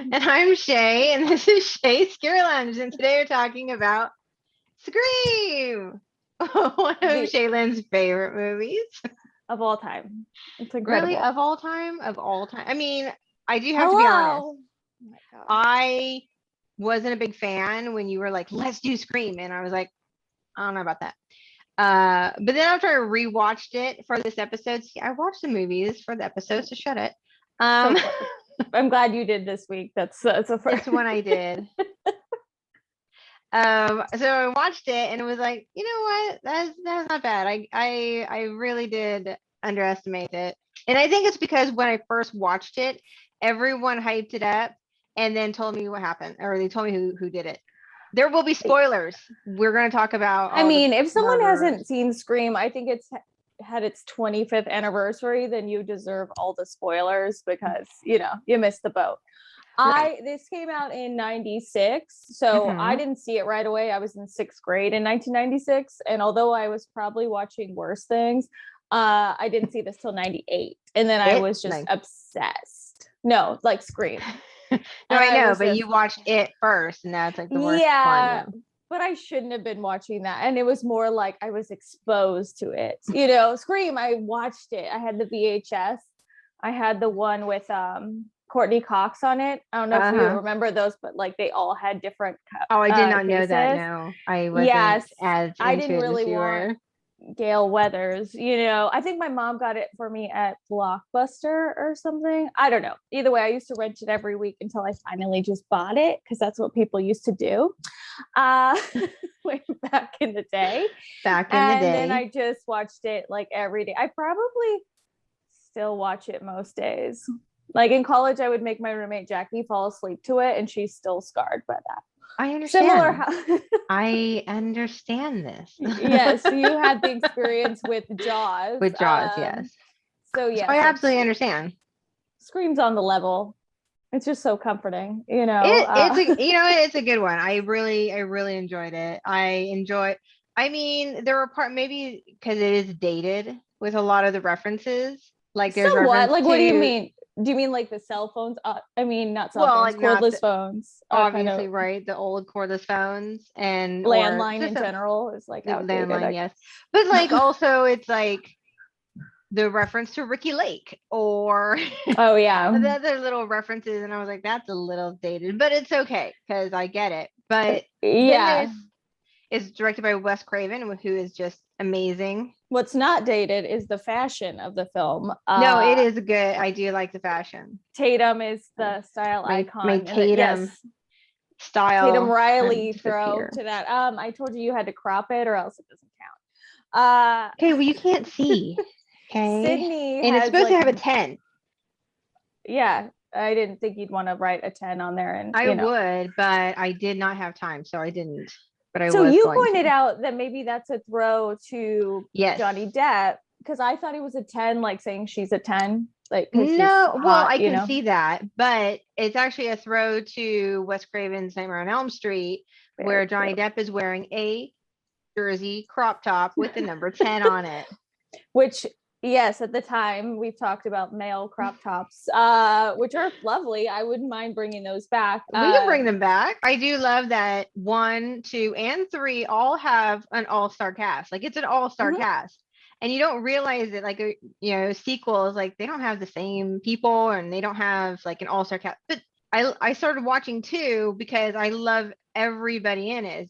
And I'm Shay, and this is Shea Scare Lounge, and today we're talking about Scream, one of Shaylin's favorite movies of all time. It's incredible. Really, of all time, of all time. I mean, I do have to be honest. Oh my God. I wasn't a big fan when you were like, "Let's do Scream," and I was like, "I don't know about that." But then after I rewatched it for this episode, see, I watched the movies for the episodes, so shut it. I'm glad you did this week. That's a first. It's one I did. So I watched it and it was like, you know what? That's not bad. I really did underestimate it. And I think it's because when I first watched it, everyone hyped it up and then told me what happened, or they told me who did it. There will be spoilers. We're going to talk about if someone hasn't seen Scream, I think it's had its 25th anniversary, then you deserve all the spoilers because you missed the boat. Right. This came out in 96, so I didn't see it right away. I was in 6th grade in 1996, and although I was probably watching worse things, I didn't see this till 98, and then I was just obsessed. No, like Scream. No, I know, but you watched it first, and that's like the worst part. But I shouldn't have been watching that, and it was more like I was exposed to it. Scream. I watched it. I had the VHS. I had the one with Courtney Cox on it. I don't know if you remember those, but like they all had different. I did not know that. No, I wasn't as into I didn't really as you were. Gale Weathers. I think my mom got it for me at Blockbuster or something. I don't know. Either way, I used to rent it every week until I finally just bought it because that's what people used to do. Way back in the day. And then I just watched it like every day. I probably still watch it most days. Like in college, I would make my roommate Jackie fall asleep to it, and she's still scarred by that. I understand. I understand this. Yes, you had the experience with Jaws. With Jaws, yes. So yeah, I absolutely understand. Scream's on the level. It's just so comforting, It's a good one. I really enjoyed it. I mean, there were maybe because it is dated with a lot of the references. Like there's what? Like, what do you mean? Do you mean like the cell phones? I mean, not cell phones, like cordless phones. Obviously, right? The old cordless phones and landline in general is like outdated. Landline, yes. But like also, it's like the reference to Ricky Lake or the other little references, and I was like, that's a little dated, but it's okay because I get it. But it's directed by Wes Craven, who is just amazing. What's not dated is the fashion of the film. No, it is good. I do like the fashion. Tatum is the style icon. My Tatum style. Tatum Riley throw to that. I told you had to crop it or else it doesn't count. Okay, well you can't see. Okay. Sydney and it's supposed to have a 10. Yeah, I didn't think you'd want to write a 10 on there, and I would, but I did not have time, so I didn't. But so you pointed out that maybe that's a throw to Johnny Depp, because I thought he was a 10, like saying she's a 10. Like no, well, I can see that, but it's actually a throw to Wes Craven's Nightmare on Elm Street, where Johnny Depp is wearing a jersey crop top with the number 10 on it. Which, yes, at the time we've talked about male crop tops, which are lovely. I wouldn't mind bringing those back. We can bring them back. I do love that 1, 2, and 3 all have an all-star cast. Like it's an all-star cast, and you don't realize it. Like sequels, like they don't have the same people, and they don't have like an all-star cast. But I started watching 2 because I love everybody in it.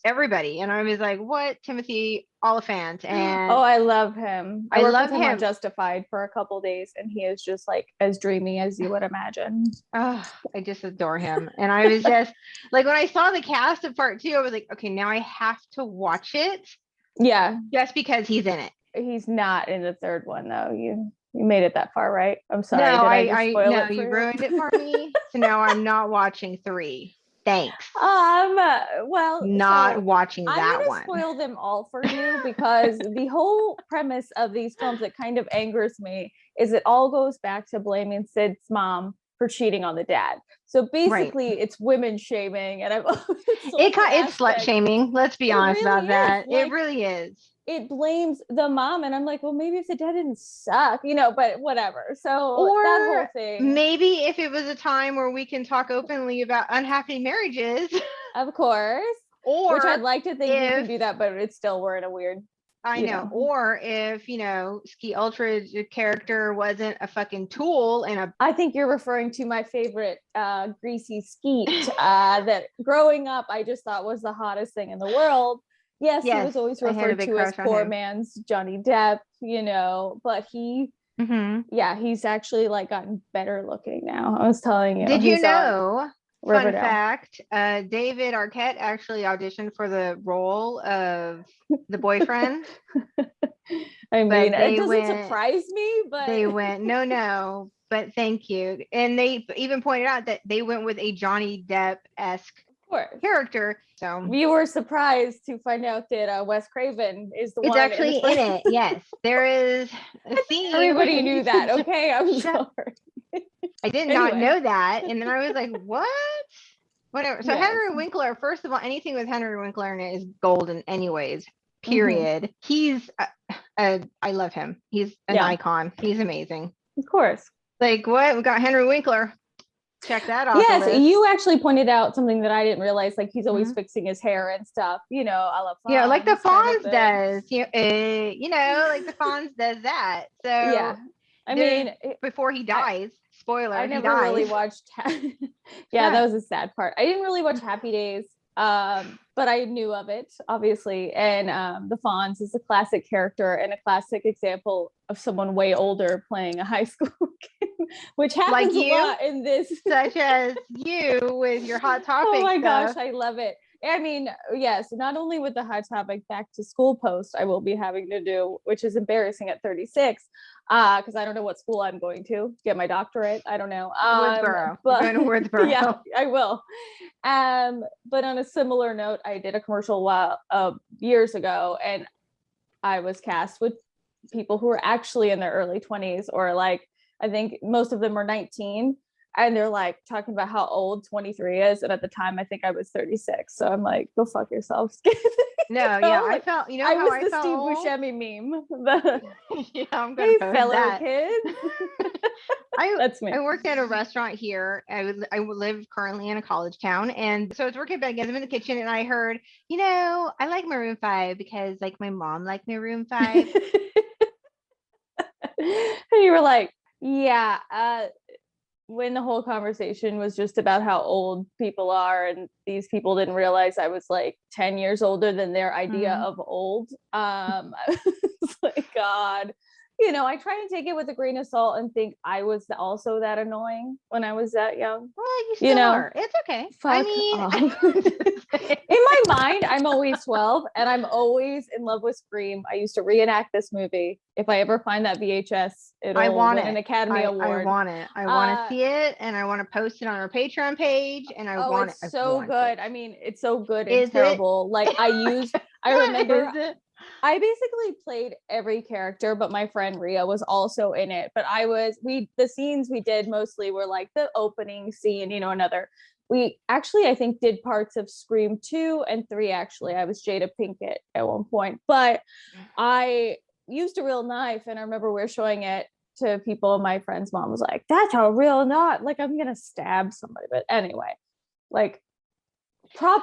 Everybody, and I was like, what? Timothy Olyphant, and I love him. I love him on Justified for a couple days, and he is just like as dreamy as you would imagine. Oh, I just adore him. And I was just like, when I saw the cast of part 2, I was like, okay, now I have to watch it. Yeah, just because he's in it. He's not in the 3rd one though. You made it that far, right? I'm sorry. No, you ruined it for me. So now I'm not watching 3. Thanks. Well, not watching that one. I'm gonna spoil them all for you because the whole premise of these films that kind of angers me is it all goes back to blaming Sid's mom for cheating on the dad. So basically, it's women shaming, and it's slut shaming. Let's be honest about that. It really is. it blames the mom, and I'm like, well, maybe if the dad didn't suck, but whatever. So Or that whole thing, maybe if it was a time where we can talk openly about unhappy marriages, of course, or which I'd like to think we can if do that, but it's still, we're in a weird, I know, or if Ski Ultra's character wasn't a fucking tool and a. I think you're referring to my favorite greasy skeet that growing up I just thought was the hottest thing in the world. Yes, he was always referred to as poor man's Johnny Depp, but he's actually like gotten better looking now. I was telling you. Did you know? Fun Riverdale. fact, David Arquette actually auditioned for the role of the boyfriend. I mean, it doesn't surprise me, but they went, no, but thank you. And they even pointed out that they went with a Johnny Depp-esque character. So you were surprised to find out that Wes Craven is the one. It's actually in it. Yes, there is a scene. Everybody knew that. Okay, I'm sorry. I did not know that. And then I was like, what? Whatever. So Henry Winkler, first of all, anything with Henry Winkler in it is golden anyways, period. He's, I love him. He's an icon. He's amazing. Of course. Like what? We got Henry Winkler. Check that off. Yes, you actually pointed out something that I didn't realize. Like he's always fixing his hair and stuff. I love Fonz. Yeah, like the Fonz does. Like the Fonz does that. So yeah, I mean, before he dies. Spoiler. I never really watched. That was a sad part. I didn't really watch Happy Days, but I knew of it obviously. And the Fonz is a classic character and a classic example of someone way older playing a high school kid, which happens a lot in this. Such as you with your Hot Topic. Oh my gosh, I love it. I mean, yes, not only with the Hot Topic back to school post I will be having to do, which is embarrassing at 36, because I don't know what school I'm going to get my doctorate. I don't know. Woodsboro. But going to Woodsboro. Yeah, I will. But on a similar note, I did a commercial years ago, and I was cast with people who were actually in their early 20s, or like I think most of them were 19. And they're like talking about how old 23 is. And at the time, I think I was 36. So I'm like, go fuck yourself. I felt, I was the Steve Buscemi meme. I'm going to post fellow that. Kids. That's me. I worked at a restaurant here. I live currently in a college town. And so I was working back again. I'm in the kitchen and I heard, I like Maroon 5 because like my mom liked Maroon 5. And you were like, yeah, when the whole conversation was just about how old people are, and these people didn't realize I was like 10 years older than their idea of old. I was like, God, I try to take it with a grain of salt and think I was also that annoying when I was that young. Well, you still are. It's okay. I mean, in my mind, I'm always 12 and I'm always in love with Scream. I used to reenact this movie. If I ever find that VHS, it'll win an Academy Award. I want it. I want to see it, and I want to post it on our Patreon page, and I want it. It's so good. I mean, it's so good and terrible. Like I remember I basically played every character, but my friend Ria was also in it. But the scenes we did mostly were like the opening scene, we actually, I think, did parts of Scream 2 and 3, actually. I was Jada Pinkett at one point, but I used a real knife, and I remember we were showing it to people. My friend's mom was like, that's a real knife. Like, I'm going to stab somebody. But anyway, like,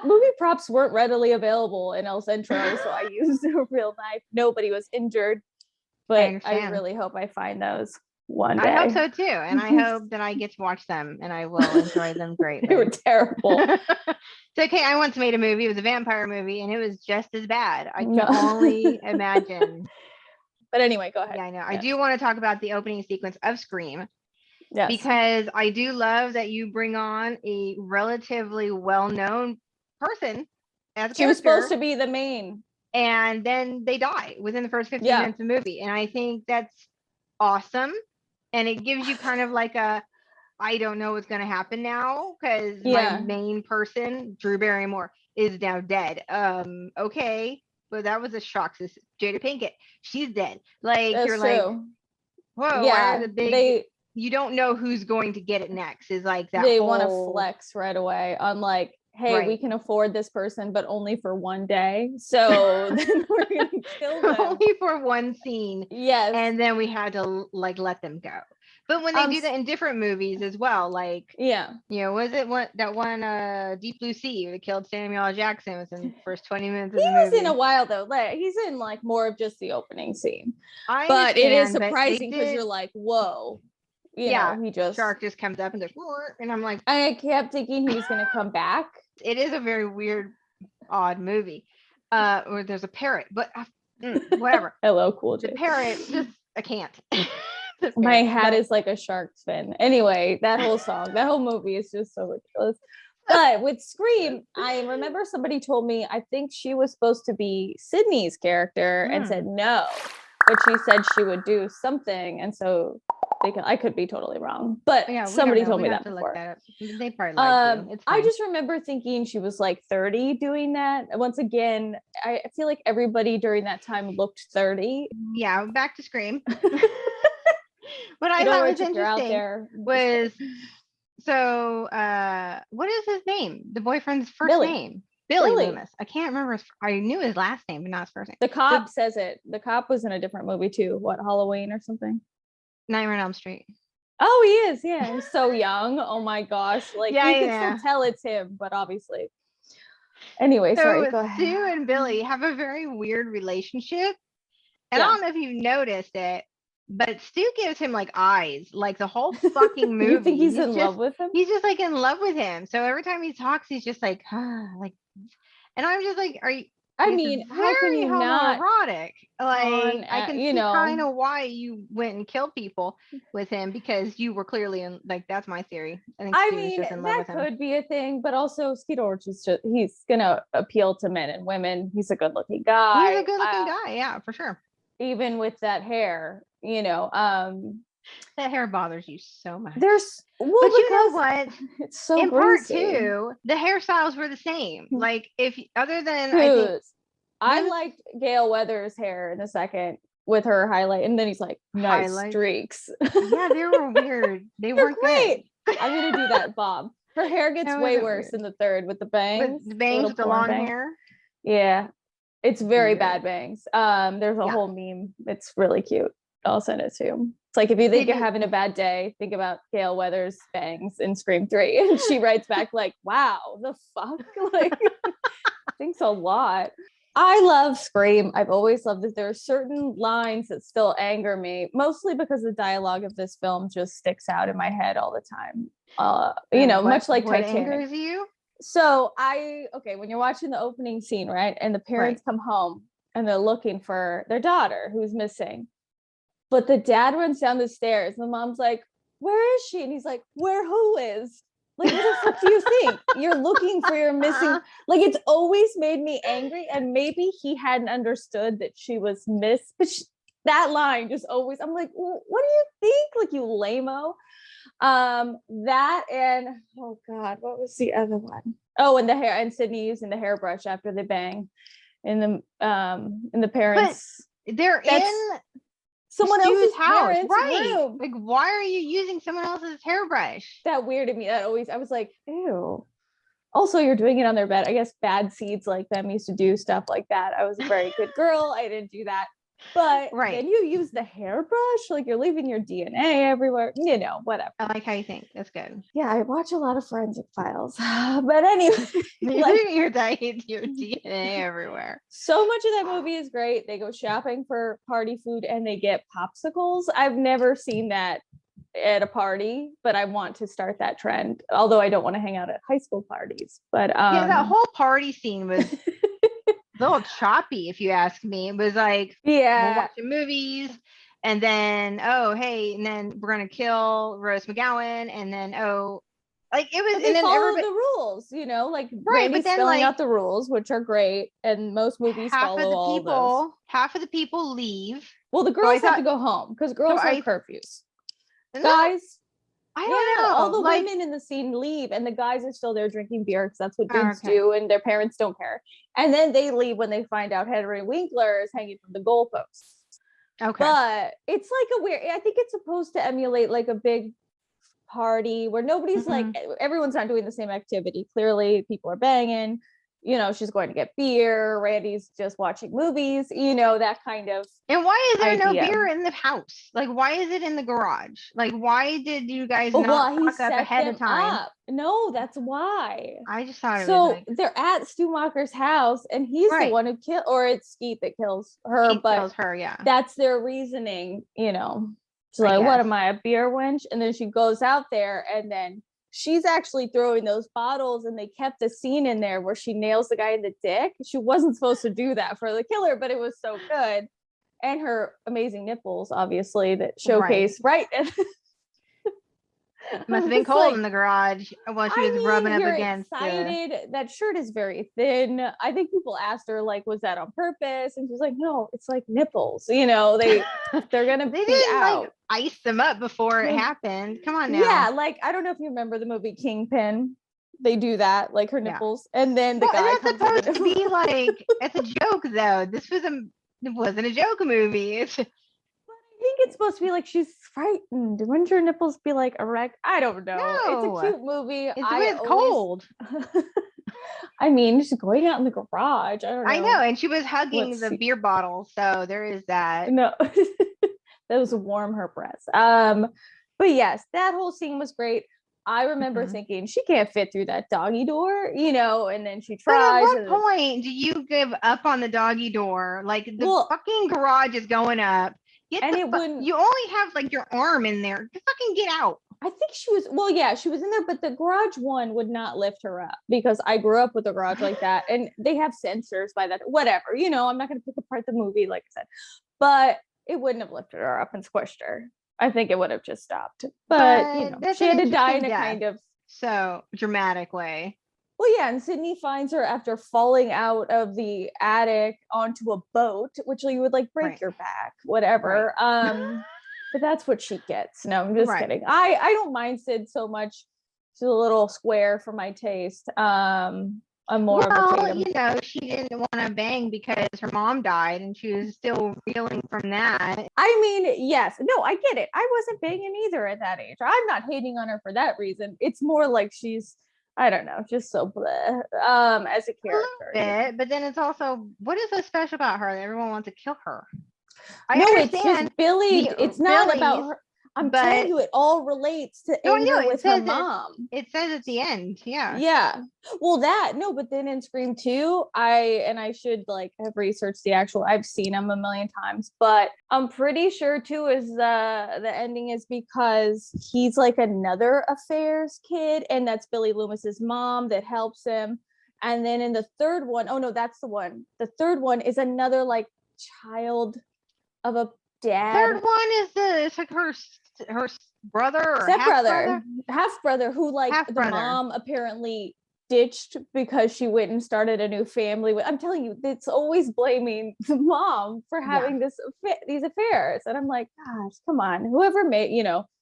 movie props weren't readily available in El Centro, so I used a real knife. Nobody was injured, but I really hope I find those one day. I hope so too, and I hope that I get to watch them, and I will enjoy them greatly. They were terrible. It's okay. I once made a movie. It was a vampire movie, and it was just as bad. I can only imagine. But anyway, go ahead. Yeah, I know. Yes. I do want to talk about the opening sequence of Scream. Yes. Because I do love that you bring on a relatively well-known person as a She was supposed to be the main. And then they die within the first 15 minutes of the movie. And I think that's awesome. And it gives you kind of like I don't know what's going to happen now because my main person, Drew Barrymore, is now dead. Okay. But that was a shock. This Jada Pinkett, she's dead. Like, that's you're true. Like, whoa, yeah, the big... you don't know who's going to get it next is like that. They want to flex right away on like, hey, we can afford this person, but only for one day. So then we're going to kill them. Only for one scene. Yes. And then we had to like let them go. But when they do that in different movies as well, like, was it that one Deep Blue Sea that killed Samuel L. Jackson within the first 20 minutes of the movie? He was in a while though. Like, he's in like more of just the opening scene. But it is surprising because you're like, whoa. You know, he shark just comes up and goes, and I'm like, I kept thinking he was going to come back. It is a very weird, odd movie. Where there's a parrot, but whatever. Hello, Cool J. The parrot, just I can't. My hat is like a shark's fin. Anyway, that whole song, that whole movie is just so ridiculous. But with Scream, I remember somebody told me, I think she was supposed to be Sydney's character and said no, but she said she would do something. And so I could be totally wrong, but somebody told me that before. They probably lied to you. I just remember thinking she was like 30 doing that. Once again, I feel like everybody during that time looked 30. Yeah, back to Scream. What I thought was interesting was, so what is his name? The boyfriend's first name? Billy Loomis. I can't remember. I knew his last name, but not his first name. The cop says it. The cop was in a different movie too. What, Halloween or something? Nightmare on Elm Street. Oh, he is. Yeah, he's so young. Oh my gosh! Like you can still tell it's him, but obviously. Anyway, sorry. Go ahead. Sue and Billy have a very weird relationship, and I don't know if you've noticed it, but Stu gives him like eyes, like the whole fucking movie. You think he's in love with him? He's just like in love with him. So every time he talks, he's just like, like, and I'm just like, are you? I mean, how can you not erotic? Like, I can see kind of why you went and killed people with him, because you were clearly in, like, that's my theory. I mean, that could be a thing, but also Skeet Ulrich is just, he's gonna appeal to men and women. He's a good-looking guy. He's a good-looking guy, yeah, for sure. Even with that hair, that hair bothers you so much. But you know what? It's so in greasy. Part 2, the hairstyles were the same. Like, if other than I liked Gail Weathers' hair in the second with her highlight, and then he's like, nice streaks. Yeah, they were weird. They weren't great. I'm gonna do that, Bob. Her hair gets way worse in the third with the bangs. With the bangs, with the long hair. Yeah, it's very bad bangs. There's a whole meme. It's really cute. I'll send it to you. It's like, if you think you're having a bad day, think about Gail Weathers' bangs in Scream 3. And she writes back like, wow, the fuck? Like, thanks a lot. I love Scream. I've always loved it. There are certain lines that still anger me, mostly because the dialogue of this film just sticks out in my head all the time. Much like Titanic. Angers you? So when you're watching the opening scene, right? And the parents come home and they're looking for their daughter who's missing. But the dad runs down the stairs and the mom's like, where is she? And he's like, where who is? Like, what the fuck do you think? You're looking for your missing. Like, it's always made me angry. And maybe he hadn't understood that she was missed. But that line just always, I'm like, what do you think? Like, you lame-o. That and, oh God, what was the other one? Oh, and the hair, and Sydney using the hairbrush after they bang in the parents. But they're in someone else's house, right? Like, why are you using someone else's hairbrush? That weirded me. I was like, ew. Also, you're doing it on their bed. I guess bad seeds like them used to do stuff like that. I was a very good girl. I didn't do that. But then you use the hairbrush, like you're leaving your DNA everywhere, whatever. I like how you think. That's good. Yeah, I watch a lot of Forensic Files. But anyway, your DNA everywhere. So much of that movie is great. They go shopping for party food and they get popsicles. I've never seen that at a party, but I want to start that trend. Although I don't want to hang out at high school parties. But that whole party scene was a little choppy, if you ask me. It was like, we're watching movies, and then and then we're gonna kill Rose McGowan, and then it was, but they follow the rules, like Randy's spelling out the rules, which are great, and most movies follow all those. Half of the people leave. Well, the girls have to go home because girls have curfews. Guys. I don't know. All the women in the scene leave, and the guys are still there drinking beer because that's what dudes do, and their parents don't care. And then they leave when they find out Henry Winkler is hanging from the goalposts. Okay. But it's like a weird. I think it's supposed to emulate like a big party where nobody's like, everyone's not doing the same activity. Clearly people are banging, she's going to get beer, Randy's just watching movies, that kind of. And why is there idea. no beer in the house? Like, why is it in the garage? Like, why did you guys not stock up ahead of time? No, that's why. I just thought it was so they're at Stumacher's house and he's the one who killed, or it's Skeet that kills her. Skeet kills her, yeah. That's their reasoning, She's like, what am I, a beer wench? And then she goes out there and then she's actually throwing those bottles, and they kept a scene in there where she nails the guy in the dick. She wasn't supposed to do that for the killer, but it was so good. And her amazing nipples, obviously, that showcase right. Must have been cold in the garage while she was rubbing up against. Excited. That shirt is very thin. I think people asked her, like, was that on purpose? And she's like, no, it's like nipples. They're gonna they be didn't out. Like ice them up before it happened. Come on now. Yeah, like I don't know if you remember the movie Kingpin. They do that, like her nipples, and then the guy. That's supposed to be like it's a joke, though. It wasn't a joke movie. I think it's supposed to be like she's frightened. Wouldn't your nipples be like erect? I don't know. No. It's a cute movie. It's cold. I mean, she's going out in the garage. I don't know. I know, and she was hugging the beer bottle, so there is that. No, that was warm her breasts. But yes, that whole scene was great. I remember thinking she can't fit through that doggy door, and then she tries. But at what point do you give up on the doggy door? Like the fucking garage is going up. You only have like your arm in there. Just fucking get out. I think she was in there, but the garage one would not lift her up because I grew up with a garage like that, and they have sensors by that. Whatever, I'm not going to pick apart the movie, like I said, but it wouldn't have lifted her up and squished her. I think it would have just stopped. But she had to die in a kind of so dramatic way. Well, yeah, and Sydney finds her after falling out of the attic onto a boat, which you would like break your back, whatever. But that's what she gets. No, I'm just kidding. I don't mind Sid so much. She's a little square for my taste. I'm more of a Tatum. She didn't want to bang because her mom died and she was still reeling from that. I mean, yes. No, I get it. I wasn't banging either at that age. I'm not hating on her for that reason. It's more like she's, I don't know, just so bleh, as a character. But then it's also, what is so special about her that everyone wants to kill her? It's just Billy. It's not about her. I'm telling you, it all relates to anger with her mom. It says at the end, yeah. Well, but then in Scream 2, I should like have researched the actual. I've seen them a million times, but I'm pretty sure too is the ending is because he's like another affairs kid, and that's Billy Loomis's mom that helps him. And then in the third one, oh no, that's the one. The third one is another like child of a dad. Third one is it's like her brother or half brother who like the mom apparently ditched because she went and started a new family. I'm telling you, it's always blaming the mom for having these affairs, and I'm like, gosh, come on, whoever made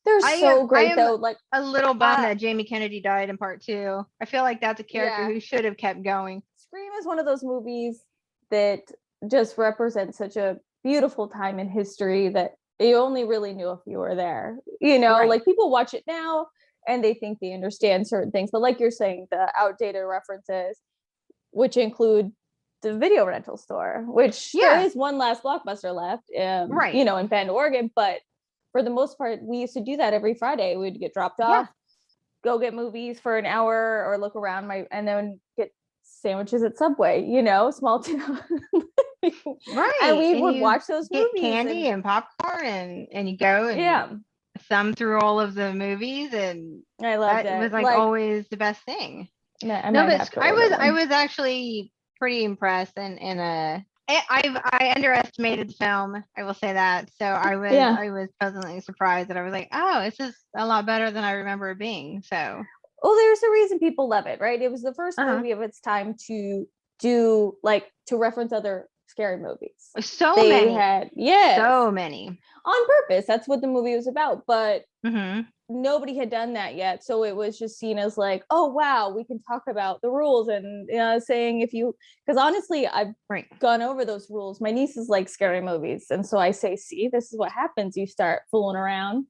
they're so great though. Like a little bummed that Jamie Kennedy died in part 2. I feel like that's a character who should have kept going. Scream is one of those movies that just represents such a beautiful time in history that you only really knew if you were there. Like people watch it now and they think they understand certain things, but like you're saying, the outdated references, which include the video rental store, which there is one last Blockbuster left, in Bend, Oregon, but for the most part, we used to do that every Friday. We'd get dropped off, go get movies for an hour or look around and then get sandwiches at Subway, small town. And we would watch those movies, candy and popcorn, and you go and thumb through all of the movies, and I loved it. It was like always the best thing. I was actually pretty impressed, and I underestimated the film. I will say that. So I was pleasantly surprised that I was like, oh, this is a lot better than I remember it being. So. Well, there's a reason people love it, right? It was the first movie of its time to do to reference other scary movies. So many on purpose. That's what the movie was about, but nobody had done that yet, so it was just seen as like, oh wow, we can talk about the rules and saying because honestly I've gone over those rules. My niece is like scary movies, and so I say, see, this is what happens. You start fooling around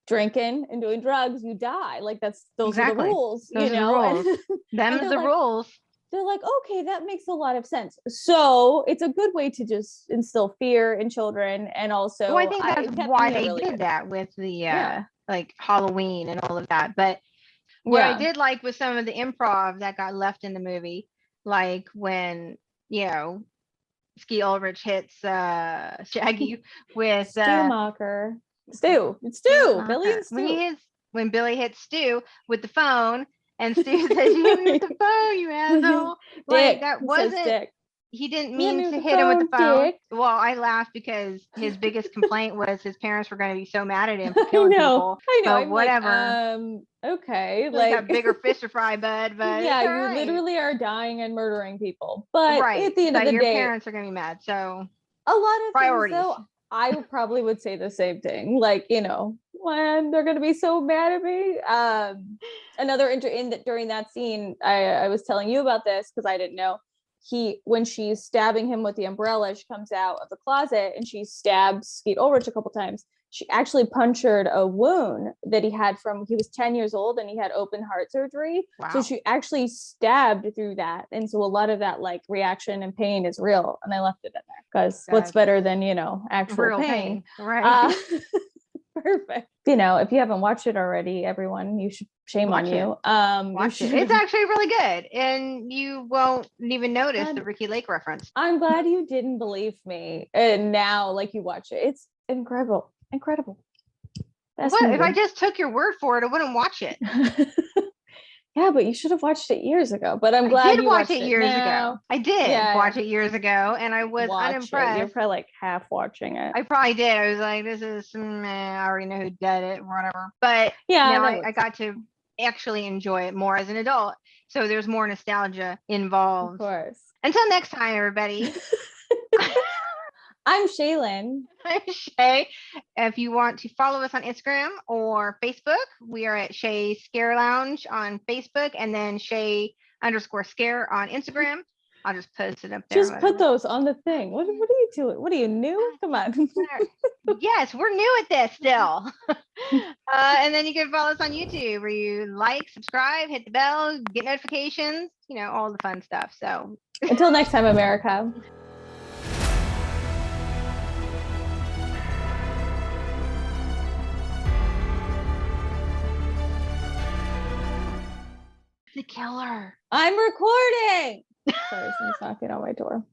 drinking and doing drugs, you die. Like those are the Exactly. rules, Those you are the know? rules. Them's they're the like, rules. they're like, okay, that makes a lot of sense. So it's a good way to just instill fear in children. And also, Well, I think that's it kept why me they really did good. that with the Yeah. like Halloween and all of that. But what I Yeah. did like was some of the improv that got left in the movie, like when, you know, Ski Ulrich hits Shaggy with Stu Mocker. It's Stu Stu, Billy Mocker. and Stu. When Billy hits Stu with the phone and Stu says, "You hit me with the phone, you asshole." Like Dick. that He says wasn't Dick. he didn't You hit mean me with to the hit him with the phone, phone. Dick. Well, I laughed because his biggest complaint was his parents were going to be so mad at him for I killing know. people. I know. But I'm whatever. like, okay. Like a Like, bigger fish to fry, bud. But it's yeah, all you right. literally are dying and murdering people. But Right. at the end of But the your day, parents are going to be mad. So a lot of things, priorities. though, I probably would say the same thing. Like, when they're going to be so mad at me. During that scene, I was telling you about this because I didn't know. When she's stabbing him with the umbrella, she comes out of the closet and she stabs Skeet Ulrich a couple times. She actually punctured a wound that he had from he was 10 years old and he had open heart surgery. Wow. So she actually stabbed through that. And so a lot of that like reaction and pain is real. And I left it in there because what's better than, actual real pain. Right. Perfect. If you haven't watched it already, everyone, you should shame Watch on you. Watch it. It's actually really good. And you won't even notice the Ricky Lake reference. I'm glad you didn't believe me. And now like you watch it. It's incredible. Best What movie. if I just took your word for it? I wouldn't watch it. Yeah, but you should have watched it years ago. But I'm glad you watched it years now. ago. I did watch it years ago, and I was unimpressed. You're probably like half watching it. I probably did. I was like, "This is, I already know who did it, whatever." But yeah, now I got to actually enjoy it more as an adult. So there's more nostalgia involved. Of course. Until next time, everybody. I'm Shealyn. I'm Shay. If you want to follow us on Instagram or Facebook, we are at Shea Scare Lounge on Facebook and then Shay_scare on Instagram. I'll just post it up there. Just put those on the thing. What are you doing? What are you new? Come on. Yes, we're new at this still. And then you can follow us on YouTube where you like, subscribe, hit the bell, get notifications, all the fun stuff. So until next time, America. The killer. I'm recording. Sorry, someone's knocking on my door.